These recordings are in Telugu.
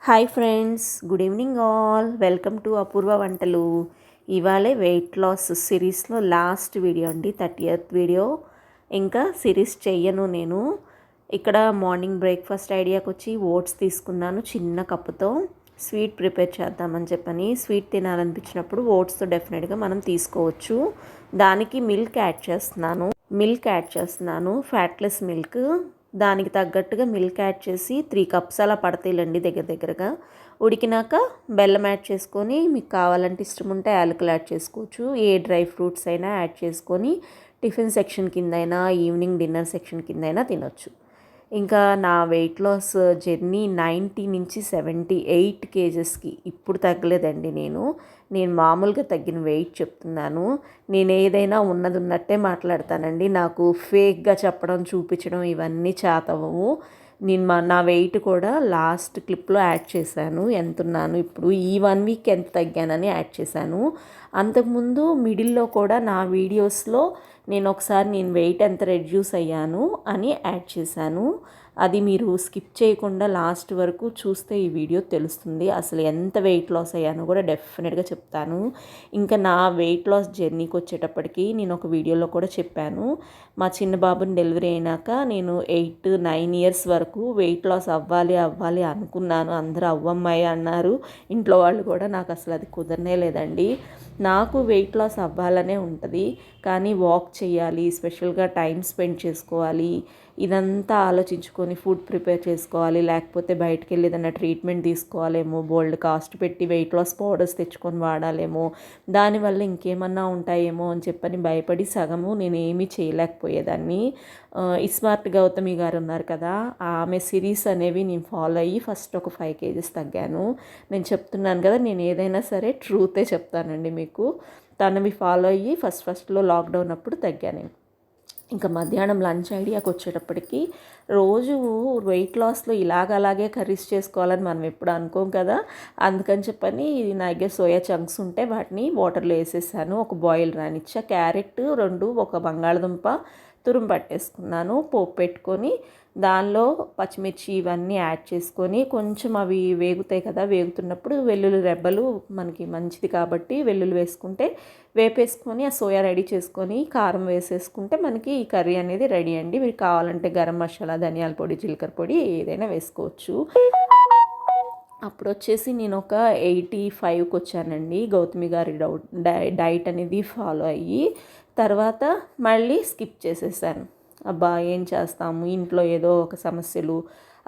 Hi friends, good evening all. Welcome to Apoorva Vantalu. ఇవాళే వెయిట్ లాస్ సిరీస్లో లాస్ట్ వీడియో అండి, 30th వీడియో. ఇంకా సిరీస్ చెయ్యను నేను. ఇక్కడ మార్నింగ్ బ్రేక్ఫాస్ట్ ఐడియాకి వచ్చి ఓట్స్ తీసుకున్నాను చిన్న కప్పుతో. స్వీట్ ప్రిపేర్ చేద్దామని చెప్పని, స్వీట్ తినాలనిపించినప్పుడు ఓట్స్తో డెఫినెట్గా మనం తీసుకోవచ్చు. దానికి మిల్క్ యాడ్ చేస్తున్నాను, ఫ్యాట్లెస్ మిల్క్. దానికి తగ్గట్టుగా మిల్క్ యాడ్ చేసి 3 కప్స్ అలా పడతాయిలండి దగ్గరగా. ఉడికినాక బెల్లం యాడ్ చేసుకొని, మీకు కావాలంటే ఇష్టం ఉంటే యాలకులు యాడ్ చేసుకోవచ్చు. ఏ డ్రై ఫ్రూట్స్ అయినా యాడ్ చేసుకొని టిఫిన్ సెక్షన్ కింద అయినా, ఈవినింగ్ డిన్నర్ సెక్షన్ కింద అయినా తినొచ్చు. ఇంకా నా వెయిట్ లాస్ జర్నీ 90 నుంచి 78 కేజెస్కి ఇప్పుడు తగ్గలేదండి. నేను మామూలుగా తగ్గిన వెయిట్ చెప్తున్నాను. నేను ఏదైనా ఉన్నది ఉన్నట్టే మాట్లాడతానండి. నాకు ఫేక్గా చెప్పడం, చూపించడం ఇవన్నీ చేతవవు. నా వెయిట్ కూడా లాస్ట్ క్లిప్లో యాడ్ చేశాను, ఎంత ఉన్నాను ఇప్పుడు, ఈ 1 వీక్ ఎంత తగ్గానని యాడ్ చేశాను. అంతకుముందు మిడిల్లో కూడా నా వీడియోస్లో నేను వెయిట్ ఎంత రెడ్యూస్ అయ్యాను అని యాడ్ చేశాను. అది మీరు స్కిప్ చేయకుండా లాస్ట్ వరకు చూస్తే ఈ వీడియో తెలుస్తుంది. అసలు ఎంత వెయిట్ లాస్ అయ్యానో కూడా డెఫినెట్గా చెప్తాను. ఇంకా నా వెయిట్ లాస్ జర్నీకి వచ్చేటప్పటికి నేను ఒక వీడియోలో కూడా చెప్పాను. మా చిన్న బాబుని డెలివరీ అయినాక నేను 8-9 ఇయర్స్ వరకు వెయిట్ లాస్ అవ్వాలి అనుకున్నాను. అందరూ అవ్వమ్మాయి అన్నారు ఇంట్లో వాళ్ళు కూడా. నాకు అసలు అది కుదరనే లేదండి. నాకు వెయిట్ లాస్ అవ్వాలనే ఉంటుంది, కానీ వాక్ చేయాలి, స్పెషల్గా టైం స్పెండ్ చేసుకోవాలి, ఇదంతా ఆలోచించుకొని ఫుడ్ ప్రిపేర్ చేసుకోవాలి, లేకపోతే బయటకు వెళ్ళి ఏదైనా ట్రీట్మెంట్ తీసుకోవాలేమో, బోల్డ్ కాస్ట్ పెట్టి వెయిట్ లాస్ పౌడర్స్ తెచ్చుకొని వాడాలేమో, దానివల్ల ఇంకేమన్నా ఉంటాయేమో అని చెప్పని భయపడి సగము నేను ఏమీ చేయలేకపోయేదాన్ని. ఇస్మార్ట్ గౌతమి గారు ఉన్నారు కదా, ఆమె సిరీస్ అనేవి నేను ఫాలో అయ్యి ఫస్ట్ ఒక 5 కేజెస్ తగ్గాను. నేను చెప్తున్నాను కదా, నేను ఏదైనా సరే ట్రూతే చెప్తానండి మీకు. తనవి ఫాలో అయ్యి ఫస్ట్లో లాక్డౌన్ అప్పుడు తగ్గాను నేను. ఇంకా మధ్యాహ్నం లంచ్ ఐడియాకి వచ్చేటప్పటికి రోజు వెయిట్ లాస్లో అలాగే కర్రీస్ చేసుకోవాలని మనం ఎప్పుడు అనుకోం కదా. అందుకని చెప్పని నా దగ్గర సోయా చంక్స్ ఉంటే వాటిని వాటర్లో వేసేసాను. ఒక బాయిల్ రానిచ్చా. క్యారెట్ 2, ఒక బంగాళదుంప తురుము పట్టేసుకున్నాను. పోపు పెట్టుకొని దానిలో పచ్చిమిర్చి ఇవన్నీ యాడ్ చేసుకొని కొంచెం అవి వేగుతాయి కదా, వేగుతున్నప్పుడు వెల్లుల్లి రెబ్బలు మనకి మంచిది కాబట్టి వెల్లుల్లి వేపేసుకొని ఆ సోయా రెడీ చేసుకొని కారం వేసేసుకుంటే మనకి ఈ కర్రీ అనేది రెడీ అండి. మీరు కావాలంటే గరం మసాలా, ధనియాల పొడి, జీలకర్ర పొడి ఏదైనా వేసుకోవచ్చు. అప్పుడు వచ్చేసి నేను ఒక 85కి వచ్చానండి. గౌతమి గారి డైట్ అనేది ఫాలో అయ్యి తర్వాత మళ్ళీ స్కిప్ చేసేసాను. అబ్బా ఏం చేస్తాము, ఇంట్లో ఏదో ఒక సమస్యలు.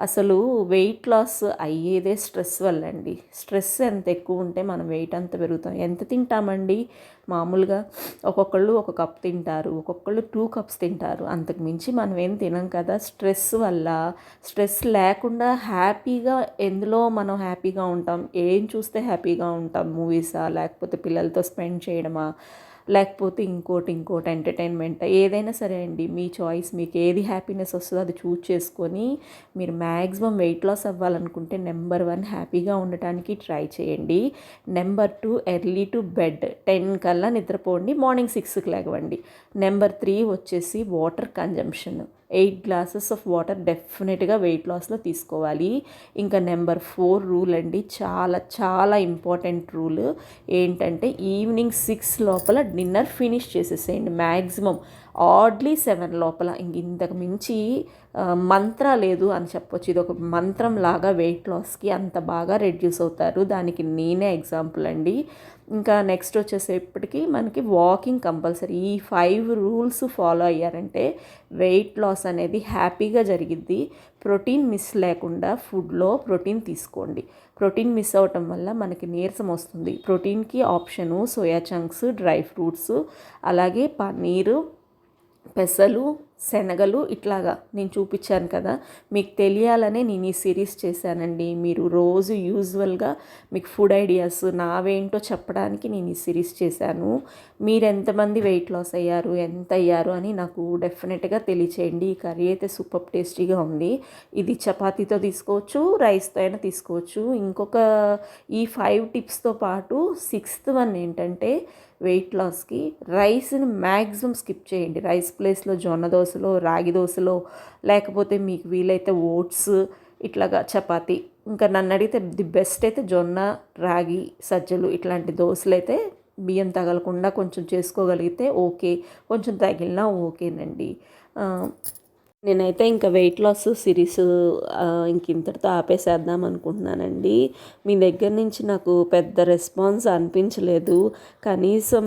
అసలు వెయిట్ లాస్ అయ్యేదే స్ట్రెస్ వల్ల అండి. స్ట్రెస్ ఎంత ఎక్కువ ఉంటే మనం వెయిట్ అంత పెరుగుతాం. ఎంత తింటామండి మామూలుగా? ఒక్కొక్కళ్ళు 1 కప్ తింటారు, ఒక్కొక్కళ్ళు 2 కప్స్ తింటారు. అంతకు మించి మనం ఏం తినం కదా. స్ట్రెస్ వల్ల, స్ట్రెస్ లేకుండా హ్యాపీగా ఎందులో మనం హ్యాపీగా ఉంటాం, ఏం చూస్తే హ్యాపీగా ఉంటాం, మూవీసా, లేకపోతే పిల్లలతో స్పెండ్ చేయడమా, లేకపోతే ఇంకోటి ఎంటర్టైన్మెంట్, ఏదైనా సరే అండి, మీ చాయిస్. మీకు ఏది హ్యాపీనెస్ వస్తుందో అది చూస్ చేసుకొని మీరు మ్యాక్సిమం వెయిట్ లాస్ అవ్వాలనుకుంటే నెంబర్ 1 హ్యాపీగా ఉండటానికి ట్రై చేయండి. నెంబర్ 2 ఎర్లీ టు బెడ్, 10 కల్లా నిద్రపోండి, మార్నింగ్ 6కి లేవండి. నెంబర్ 3 వచ్చేసి water consumption. 8 glasses of water డెఫినెట్గా వెయిట్ లాస్లో తీసుకోవాలి. ఇంకా నెంబర్ 4 రూల్ అండి, చాలా ఇంపార్టెంట్ రూల్ ఏంటంటే ఈవినింగ్ 6 లోపల డిన్నర్ ఫినిష్ చేసేసేయండి. మ్యాక్సిమం ఆడ్లీ 7 లోపల. ఇంతకు మించి మంత్ర లేదు అని చెప్పొచ్చు. ఇది ఒక మంత్రం లాగా వెయిట్ లాస్కి అంత బాగా రెడ్యూస్ అవుతారు. దానికి నేనే ఎగ్జాంపుల్ అండి. ఇంకా నెక్స్ట్ వచ్చేసేపటికి మనకి వాకింగ్ కంపల్సరీ. ఈ 5 రూల్స్ ఫాలో అయ్యారంటే వెయిట్ లాస్ అనేది హ్యాపీగా జరిగిద్ది. ప్రోటీన్ మిస్ లేకుండా ఫుడ్లో ప్రోటీన్ తీసుకోండి. ప్రోటీన్ మిస్ అవ్వటం వల్ల మనకి నీరసం వస్తుంది. ప్రోటీన్కి option soya chunks, dry fruits, అలాగే పన్నీరు, పెసలు, శనగలు, ఇట్లాగా నేను చూపించాను కదా. మీకు తెలియాలనే నేను ఈ సిరీస్ చేశానండి. మీరు రోజు యూజువల్గా మీకు ఫుడ్ ఐడియాస్ నావేంటో చెప్పడానికి నేను ఈ సిరీస్ చేశాను. మీరు ఎంతమంది వెయిట్ లాస్ అయ్యారు, ఎంత అయ్యారు అని నాకు డెఫినెట్గా తెలియచేయండి. ఈ కర్రీ అయితే సూపర్ టేస్టీగా ఉంది. ఇది చపాతీతో తీసుకోవచ్చు, రైస్తో అయినా తీసుకోవచ్చు. ఈ 5 టిప్స్తో పాటు 6th వన్ ఏంటంటే వెయిట్ లాస్కి రైస్ని మ్యాక్సిమం స్కిప్ చేయండి. రైస్ ప్లేస్లో జొన్న దోశలో, రాగి దోశలో, లేకపోతే మీకు వీలైతే ఓట్స్, ఇట్లాగా చపాతీ ఇంకా నన్ను అడిగితే ది బెస్ట్ అయితే జొన్న, రాగి, సజ్జలు ఇట్లాంటి దోశలు అయితే బియ్యం తగలకుండా కొంచెం చేసుకోగలిగితే ఓకే, కొంచెం తగిలినా ఓకేనండి. నేనైతే ఇంకా వెయిట్ లాస్ సిరీస్ ఇంక ఇంతటితో ఆపేసేద్దాం అనుకుంటున్నానండి. మీ దగ్గర నుంచి నాకు పెద్ద రెస్పాన్స్ అనిపించలేదు. కనీసం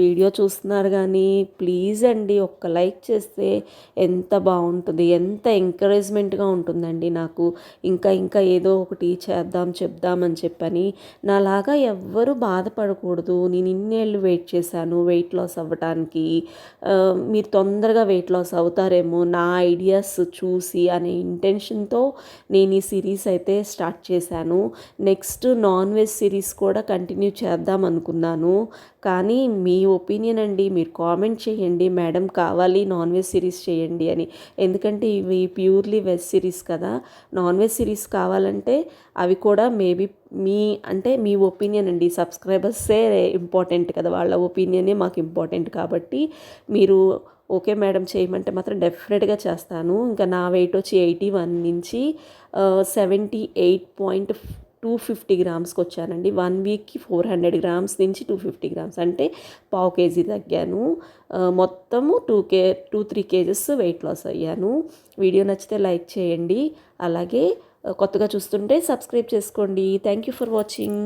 వీడియో చూస్తున్నారు కానీ ప్లీజ్ అండి ఒక్క లైక్ చేస్తే ఎంత బాగుంటుంది, ఎంత ఎంకరేజ్మెంట్గా ఉంటుందండి నాకు. ఇంకా ఇంకా ఏదో ఒకటి చేద్దాం చెప్దామని చెప్పని. నాలాగా ఎవ్వరూ బాధపడకూడదు. నేను ఇన్నేళ్ళు వెయిట్ చేశాను వెయిట్ లాస్ అవ్వటానికి. మీరు తొందరగా వెయిట్ లాస్ అవుతారేమో నా ఐడియాస్ చూసి అనే ఇంటెన్షన్తో నేను ఈ సిరీస్ అయితే స్టార్ట్ చేశాను. నెక్స్ట్ నాన్ వెజ్ సిరీస్ కూడా కంటిన్యూ చేద్దాం అనుకున్నాను. కానీ మీ ఒపీనియన్ అండి, మీరు కామెంట్ చేయండి మేడం కావాలి నాన్ వెజ్ సిరీస్ చేయండి అని. ఎందుకంటే ఇవి ప్యూర్లీ వెజ్ సిరీస్ కదా. నాన్ వెజ్ సిరీస్ కావాలంటే అవి కూడా మేబీ మీ ఒపీనియన్ అండి. సబ్స్క్రైబర్సే ఇంపార్టెంట్ కదా, వాళ్ళ ఒపీనియనే మాకు ఇంపార్టెంట్. కాబట్టి మీరు ఓకే మేడం చేయమంటే మాత్రం డెఫినెట్గా చేస్తాను. ఇంకా నా వెయిట్ వచ్చి 81 నుంచి 78.250 గ్రామ్స్కి వచ్చానండి. 1 వీక్కి 400 గ్రామ్స్ నుంచి 250 గ్రామ్స్ అంటే పావు కేజీ తగ్గాను. మొత్తము 2-3 కేజెస్ వెయిట్ లాస్ అయ్యాను. వీడియో నచ్చితే లైక్ చేయండి. అలాగే కొత్తగా చూస్తుంటే సబ్స్క్రైబ్ చేసుకోండి. Thank you for watching.